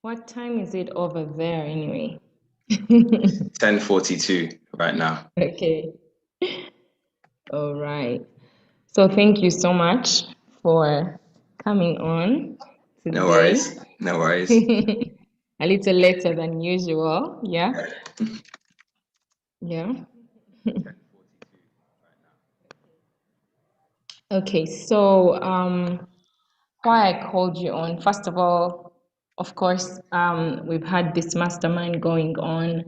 What time is it over there anyway? 10:42 right now. Okay. All right. So thank you so much for coming on No today. worries. No worries. A little later than usual. Yeah. Yeah. Okay. So why I called you on, first of all, of course, we've had this mastermind going on.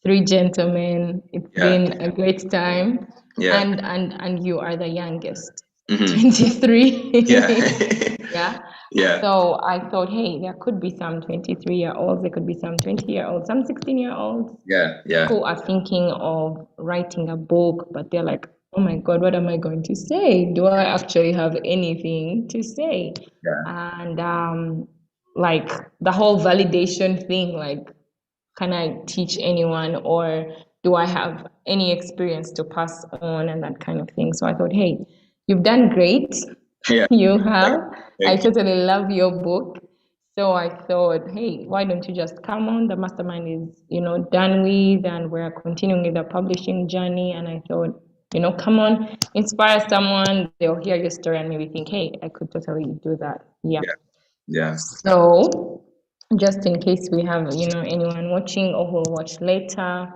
Three gentlemen. It's Yeah. been a great time. Yeah. And you are the youngest, Hmm. Yeah. 23. Yeah. Yeah. So I thought, hey, there could be some 23-year-olds, there could be some 20-year-olds, some 16-year-olds Yeah. Yeah. who are thinking of writing a book, but they're like, oh my God, what am I going to say? Do I actually have anything to say? Yeah. And like the whole validation thing, like, can I teach anyone or do I have any experience to pass on and that kind of thing? So I thought, hey, you've done great. Yeah. You have. I Thank you. totally love your book. So I thought, hey, why don't you just come on? The mastermind is, done with, and we're continuing with the publishing journey. And I thought, come on, inspire someone. They'll hear your story and maybe think, hey, I could totally do that. Yeah. Yeah. Yeah. So, just in case we have, anyone watching or who will watch later,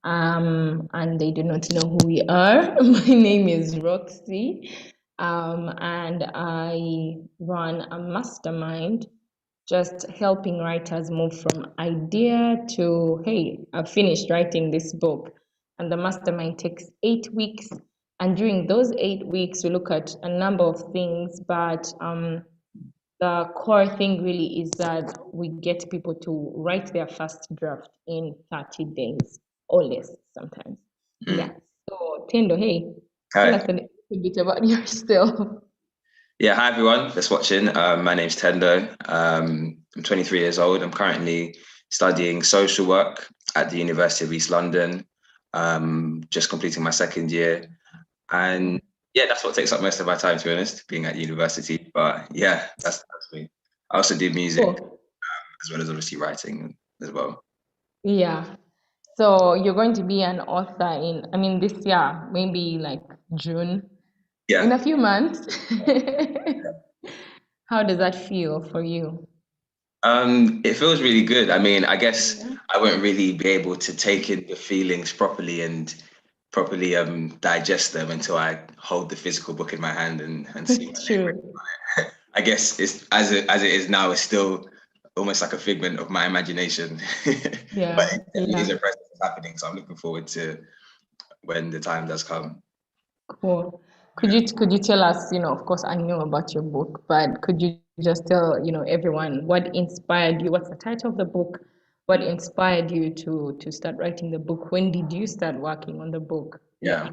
and they do not know who we are, my name is Roxy, and I run a mastermind just helping writers move from idea to, hey, I've finished writing this book. And the mastermind takes 8 weeks. And during those 8 weeks, we look at a number of things, but the core thing really is that we get people to write their first draft in 30 days or less sometimes. Yeah. Mm. So, Tendo, hey, tell us Hi. a little bit about yourself. Yeah. Hi, everyone that's watching. My name's Tendo. I'm 23 years old. I'm currently studying social work at the University of East London. Just completing my second year. And yeah, that's what takes up most of my time, to be honest, being at university. But yeah, that's me. I also do music Cool. as well as obviously writing as well. Yeah. So you're going to be an author in, I mean, this year, maybe like June, in Yeah. a few months. How does that feel for you? It feels really good. I mean, I guess Yeah. I won't really be able to take in the feelings properly and properly digest them until I hold the physical book in my hand and see my name written. True. I guess it's as it is now, it's still almost like a figment of my imagination. But Yeah. it definitely is Yeah. a process happening. So I'm looking forward to when the time does come. Cool. Could you tell us, of course I know about your book, but could you just tell, everyone what inspired you? What's the title of the book? What inspired you to start writing the book? When did you start working on the book? Yeah.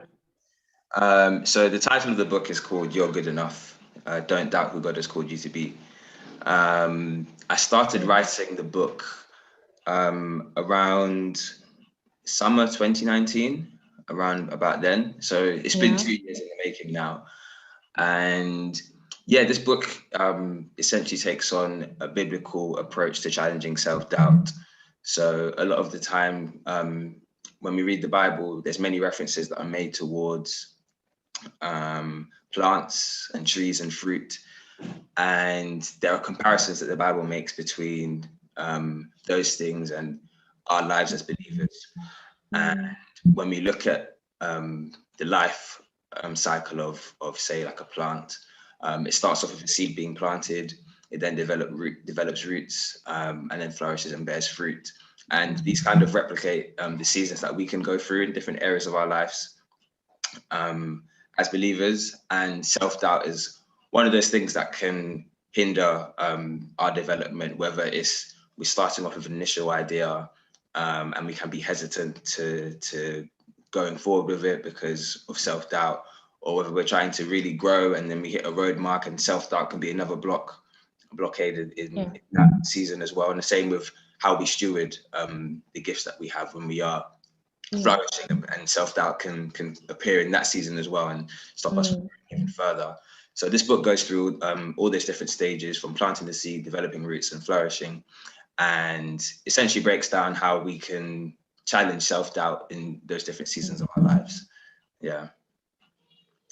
Yeah. So the title of the book is called "You're Good Enough." Don't doubt who God has called you to be. I started writing the book around summer 2019, around about then. So it's been Yeah. 2 years in the making now. And yeah, this book essentially takes on a biblical approach to challenging self doubt. So a lot of the time, when we read the Bible, there's many references that are made towards plants and trees and fruit. And there are comparisons that the Bible makes between those things and our lives as believers. And Mm, when we look at the life cycle of say like a plant, it starts off with a seed being planted. It then develops roots, and then flourishes and bears fruit. And these kind of replicate the seasons that we can go through in different areas of our lives um, as believers. And self doubt is one of those things that can hinder our development, whether it's we're starting off with an initial idea and we can be hesitant to going forward with it because of self doubt, or whether we're trying to really grow and then we hit a road mark and self doubt can be another blockaded yeah. in that season as well. And the same with how we steward the gifts that we have when we are Yeah. flourishing, and self-doubt can appear in that season as well and stop us from Mm, growing even further. So this book goes through all these different stages from planting the seed, developing roots and flourishing. and essentially breaks down how we can challenge self-doubt in those different seasons of our lives. Yeah.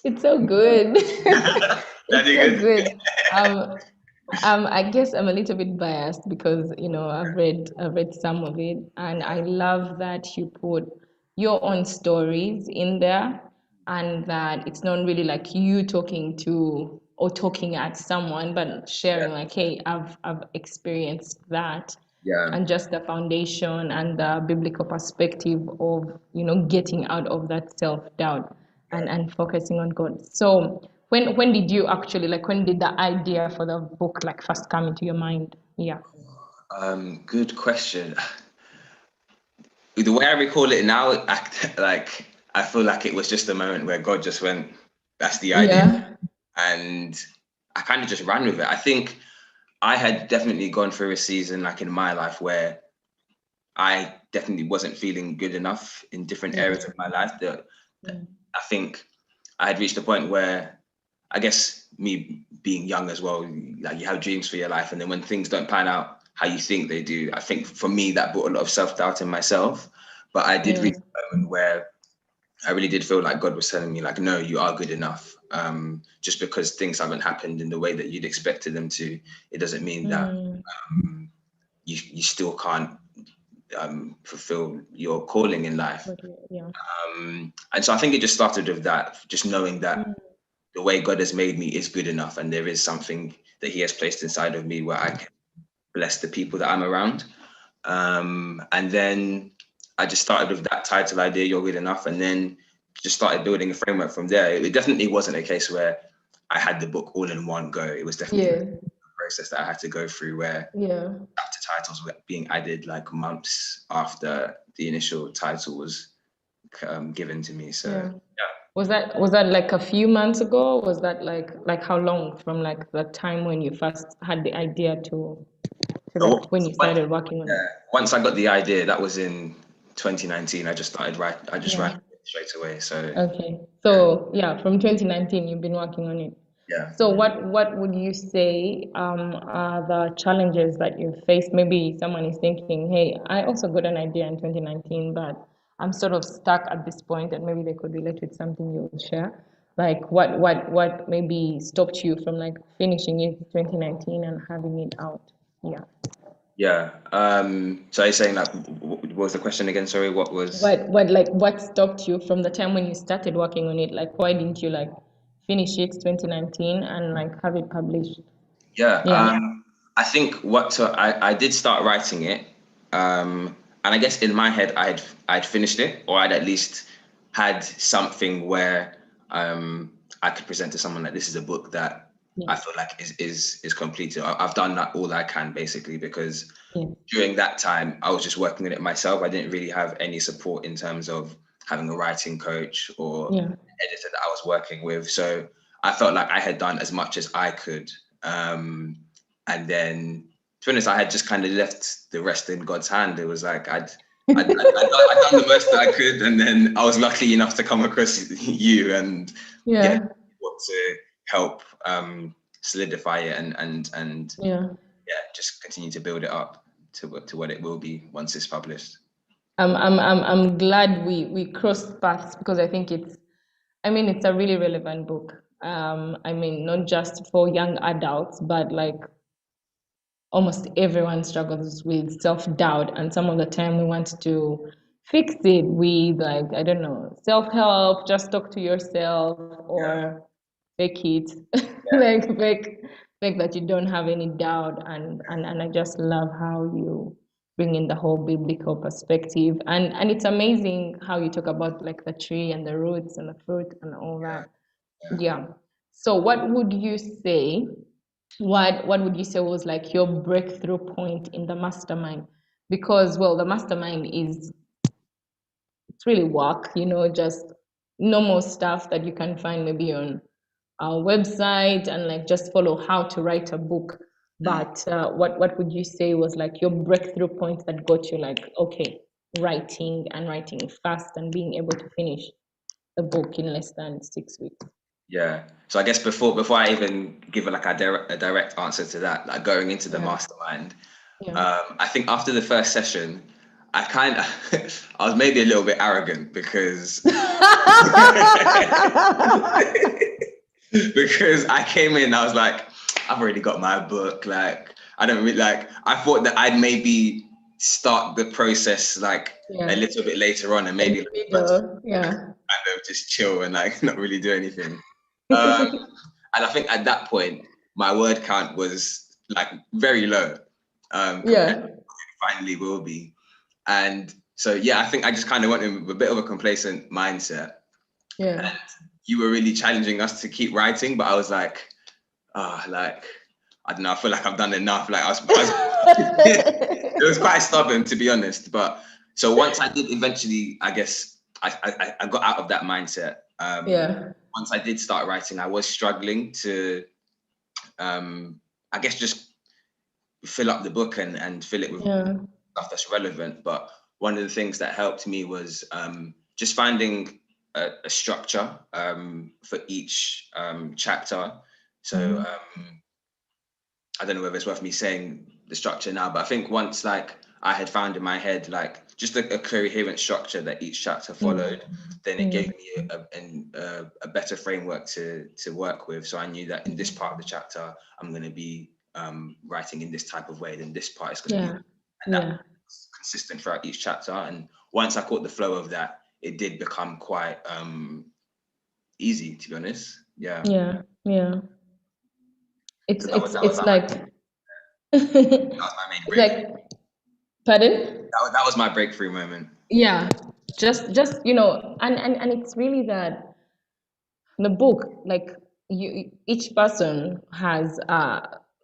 It's so good. That It's you so good? good. Um, I guess I'm a little bit biased because, I've read some of it, and I love that you put your own stories in there, and that it's not really like you talking to or talking at someone, but Yeah. sharing like, hey, I've experienced that, Yeah. and just the foundation and the biblical perspective of, getting out of that self-doubt Yeah. and focusing on God. So when did you actually, like, when did the idea for the book like first come into your mind? Yeah. Good question. The way I recall it now, I feel like it was just a moment where God just went, "That's the idea," Yeah. and I kind of just ran with it. I think I had definitely gone through a season like in my life where I definitely wasn't feeling good enough in different Yeah. areas of my life. That Yeah. I think I had reached a point where, I guess me being young as well, like you have dreams for your life, and then when things don't pan out how you think they do, I think for me that brought a lot of self-doubt in myself. But I did Yeah. reach a moment where I really did feel like God was telling me, like, no, you are good enough. Just because things haven't happened in the way that you'd expected them to, it doesn't mean that Mm. you still can't fulfill your calling in life. But yeah. And so I think it just started with that, just knowing that Mm. the way God has made me is good enough, and there is something that He has placed inside of me where I can bless the people that I'm around. And then I just started with that title idea, "You're Good Enough," and then just started building a framework from there. It definitely wasn't a case where I had the book all in one go. It was definitely a Yeah. process that I had to go through where Yeah. chapter titles were being added like months after the initial title was given to me. So Yeah. yeah. Was that like a few months ago? Was that like how long from like the time when you first had the idea to So like when you started working on it? once I got the idea, that was in 2019. I just started write. I just ran Yeah. straight away. So Okay. So yeah, from 2019 you've been working on it. yeah. So what would you say are the challenges that you've faced? Maybe someone is thinking, hey, I also got an idea in 2019, but I'm sort of stuck at this point, and maybe they could relate with something you will share. Like what maybe stopped you from like finishing it 2019 and having it out? Yeah. Yeah. So you're saying like, what was the question again? Sorry, what was? What stopped you from the time when you started working on it? Like why didn't you like finish it 2019 and like have it published? Yeah. Yeah. I think so I did start writing it, and I guess in my head I'd finished it, or I'd at least had something where I could present to someone that this is a book that Yeah. I feel like is completed. I've done that all I can basically, because Yeah. during that time, I was just working on it myself. I didn't really have any support in terms of having a writing coach or Yeah. editor that I was working with. So I felt like I had done as much as I could. And then, to be honest, I had just kind of left the rest in God's hand. It was like I'd done the most that I could, and then I was lucky enough to come across you and get Yeah. what to help solidify it and Yeah. yeah, just continue to build it up to what it will be once it's published. I'm glad we crossed paths because I think it's a really relevant book. I mean, not just for young adults, but like almost everyone struggles with self-doubt, and some of the time we want to fix it with like, I don't know, self-help, just talk to yourself Yeah, or fake it. yeah, Like fake that you don't have any doubt, and I just love how you bring in the whole biblical perspective, and it's amazing how you talk about like the tree and the roots and the fruit and all that. yeah, Yeah. So what would you say was like your breakthrough point in the mastermind? Because well, the mastermind is it's really work, just normal stuff that you can find maybe on our website and like just follow how to write a book. mm, But what would you say was like your breakthrough point that got you like, okay, writing fast and being able to finish the book in less than 6 weeks? yeah. So I guess before I even give like a direct answer to that, like going into the Yeah. mastermind, Yeah. I think after the first session, I kind of, I was maybe a little bit arrogant because because I came in, I was like, I've already got my book. Like, I don't really like. I thought that I'd maybe start the process like a Yeah. little bit later on, and In maybe the like, middle. Yeah. kind of just chill and like not really do anything. Um, and I think at that point, my word count was like very low compared to Yeah. what it finally will be. And so, yeah, I think I just kind of went in with a bit of a complacent mindset. Yeah. You were really challenging us to keep writing, but I was like, like, I don't know, I feel like I've done enough. Like, it was quite stubborn, to be honest. But so once I did eventually, I guess I got out of that mindset. Yeah. Once I did start writing, I was struggling to, I guess, just fill up the book and fill it with Yeah. stuff that's relevant. But one of the things that helped me was just finding a structure for each chapter. So Mhm. I don't know whether it's worth me saying the structure now, but I think once like I had found in my head like just a coherent structure that each chapter followed, Mm. then it gave Mm. me a better framework to work with. So I knew that in this part of the chapter, I'm going to be writing in this type of way, then this part is going to be, Yeah. and that Yeah. was consistent throughout each chapter. And once I caught the flow of that, it did become quite easy, to be honest. Yeah, Yeah. Yeah. It's so that was it's it's like that was my main it's breakthrough. like, pardon? That was my breakthrough moment. Yeah. Just and it's really that the book, like, you, each person has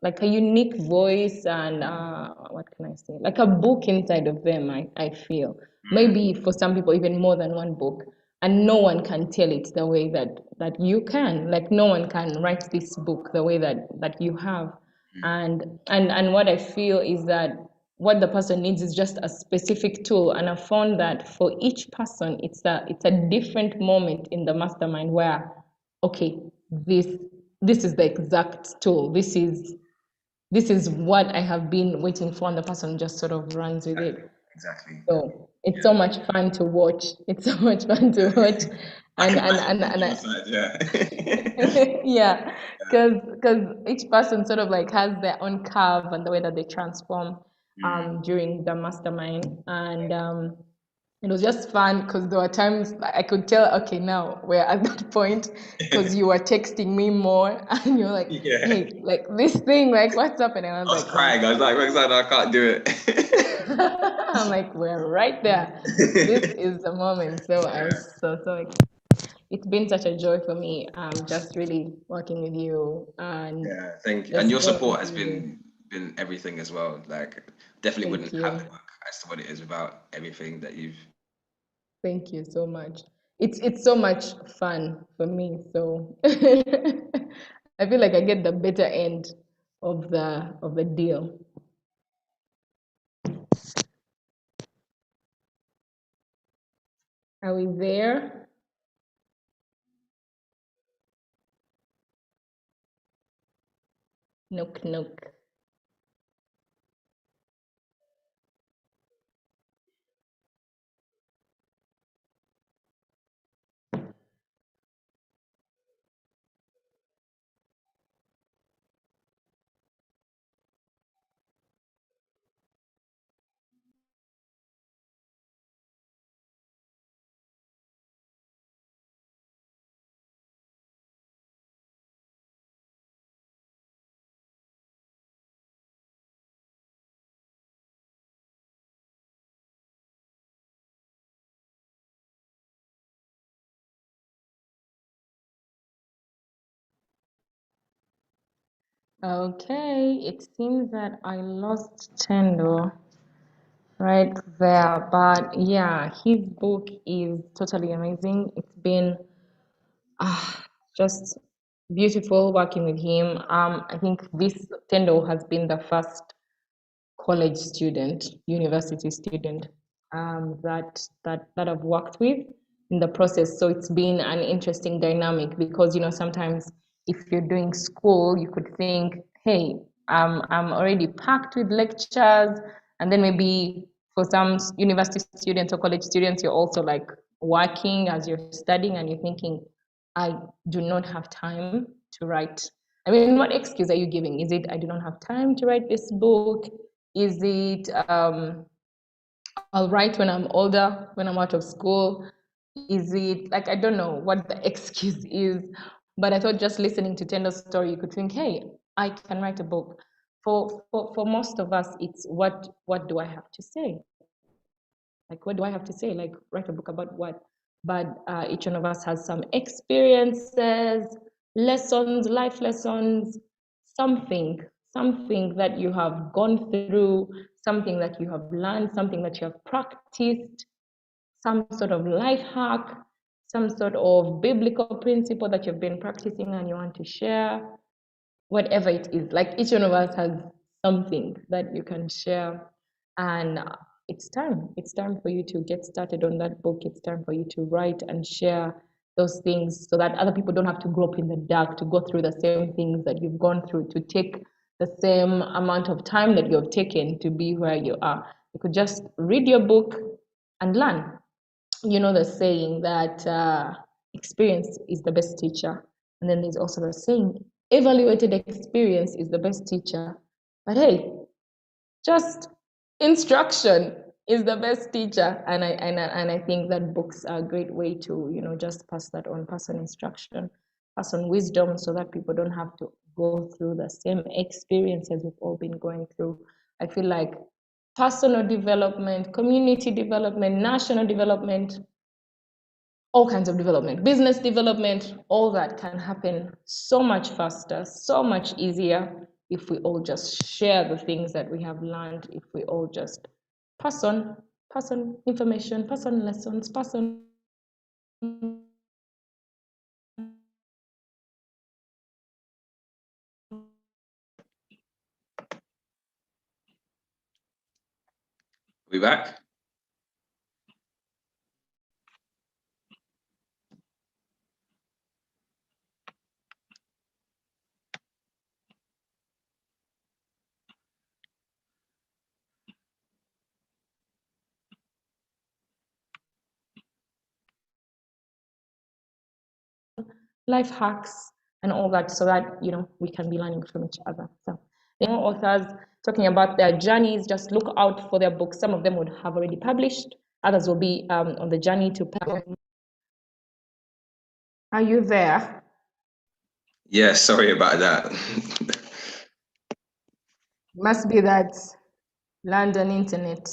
like a unique voice, and what can I say, like a book inside of them. I feel Mm, maybe for some people even more than one book, and no one can tell it the way that you can. Like, no one can write this book the way that you have. mm, And what I feel is that what the person needs is just a specific tool, and I found that for each person it's a different moment in the mastermind where, okay, this is the exact tool, this is what I have been waiting for, and the person just sort of runs with it. exactly. So it's so much fun to watch. It's so much fun to watch. I and can and imagine and, from and your I, side, yeah. yeah, because each person sort of like has their own curve and the way that they transform Mm. during the mastermind. And it was just fun because there were times I could tell, okay, now we're at that point, because you were texting me more and you're like, Yeah. hey, like this thing, like what's up? And I was I was like, oh, crying. I was like, Roxanne, I can't do it. I'm like, we're right there. This is the moment. So I Yeah, was so it's been such a joy for me, just really working with you and yeah. Thank you. And just your going support has through. been everything as well. Like, definitely Thank wouldn't have the you. book as to what it is without everything that you've. Thank you so much. It's so much fun for me. So I feel like I get the better end of the deal. Are we there? Nook nook. Okay, it seems that I lost Tendo right there, but yeah, his book is totally amazing. It's been just beautiful working with him. I think this Tendo has been the first college student, university student, that I've worked with in the process. So it's been an interesting dynamic because sometimes if you're doing school, you could think, hey, I'm already packed with lectures, and then maybe for some university students or college students, you're also like working as you're studying, and you're thinking, I do not have time to write. I mean, what excuse are you giving? Is it I do not have time to write this book? Is it I'll write when I'm older, when I'm out of school? Is it like I don't know what the excuse is, but I thought just listening to Tendo's story, you could think, hey, I can write a book. For most of us, it's what do I have to say? Like what do I have to say? Like write a book about what? But each one of us has some experiences, lessons, life lessons, something, something that you have gone through, something that you have learned, something that you have practiced, some sort of life hack, some sort of biblical principle that you've been practicing and you want to share, whatever it is. Like each one of us has something that you can share. And it's time. It's time for you to get started on that book. It's time for you to write and share those things so that other people don't have to grow up in the dark, to go through the same things that you've gone through, to take the same amount of time that you've taken to be where you are. You could just read your book and learn. You know the saying that experience is the best teacher. And then there's also the saying, evaluated experience is the best teacher. But hey, just instruction is the best teacher. And I think that books are a great way to, just pass that on, pass on instruction, pass on wisdom so that people don't have to go through the same experiences we've all been going through. I feel like personal development, community development, national development, all kinds of development, business development, all that can happen so much faster, so much easier if we all just share the things that we have learned, if we all just pass on information, pass on lessons, pass on We back? life hacks and all that so that we can be learning from each other. So the more authors talking about their journeys, just look out for their books. Some of them would have already published, others will be on the journey to publish. Are you there? Yeah, sorry about that. Must be that London internet.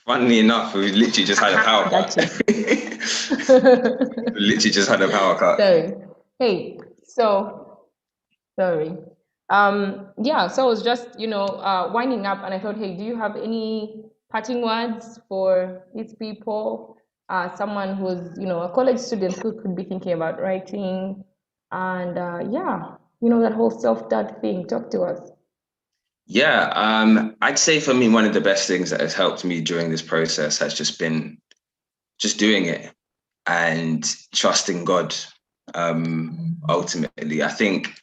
Funnily enough, we literally just had a power cut. Gotcha. We literally just had a power cut. Sorry. Hey, so sorry. Yeah, so I was just, winding up and I thought, hey, do you have any parting words for these people? Someone who's, a college student who could be thinking about writing and yeah, that whole self-doubt thing. Talk to us. Yeah, I'd say for me, one of the best things that has helped me during this process has just been just doing it and trusting God. Ultimately, I think,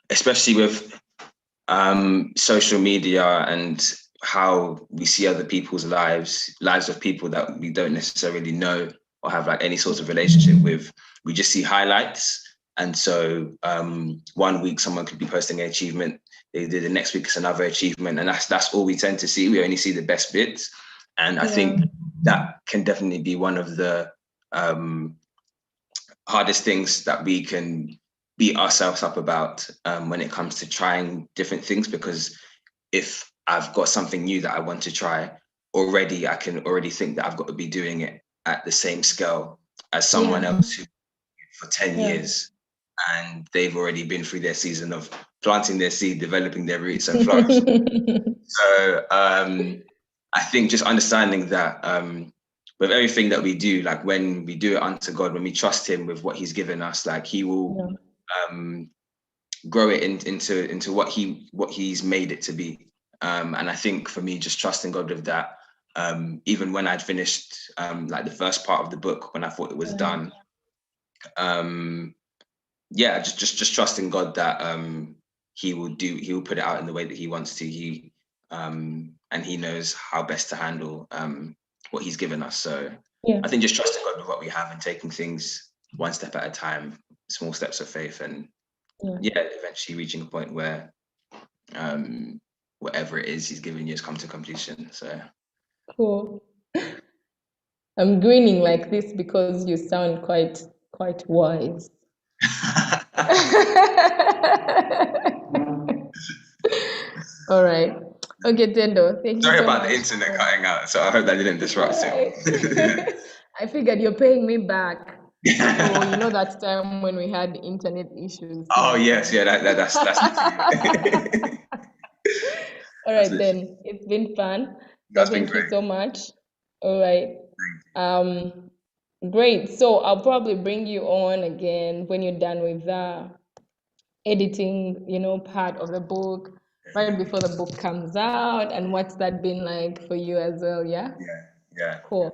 especially with social media and how we see other people's lives of people that we don't necessarily know or have like any sort of relationship with, we just see highlights. And so 1 week someone could be posting an achievement, they did the next week it's another achievement, and that's all we tend to see. We only see the best bits, and I think that can definitely be one of the hardest things that we can beat ourselves up about when it comes to trying different things, because if I've got something new that I want to try already, I can already think that I've got to be doing it at the same scale as someone else who for 10 years and they've already been through their season of planting their seed, developing their roots and flourishing. So I think just understanding that with everything that we do, like when we do it unto God, when we trust him with what he's given us, like he will grow it into what he's made it to be. And I think for me, just trusting God with that, even when I'd finished like the first part of the book, when I thought it was done, just trusting God that he will put it out in the way that he wants to. And he knows how best to handle what he's given us. So Yeah. I think just trusting God with what we have and taking things one step at a time, small steps of faith, and eventually reaching a point where whatever it is he's given you has come to completion. So Cool. I'm grinning like this because you sound quite wise. All right. Okay, Tendo, thank you sorry so about much. the internet cutting out, so I hope that didn't disrupt it. I figured you're paying me back. So you know that time when we had internet issues. Oh yes, yeah, that's literally it. All right then, it's been fun. So That's been thank you great. so much. All right. Great. So I'll probably bring you on again when you're done with the editing, part of the book, right before the book comes out. And what's that been like for you as well? Yeah. Yeah. Cool.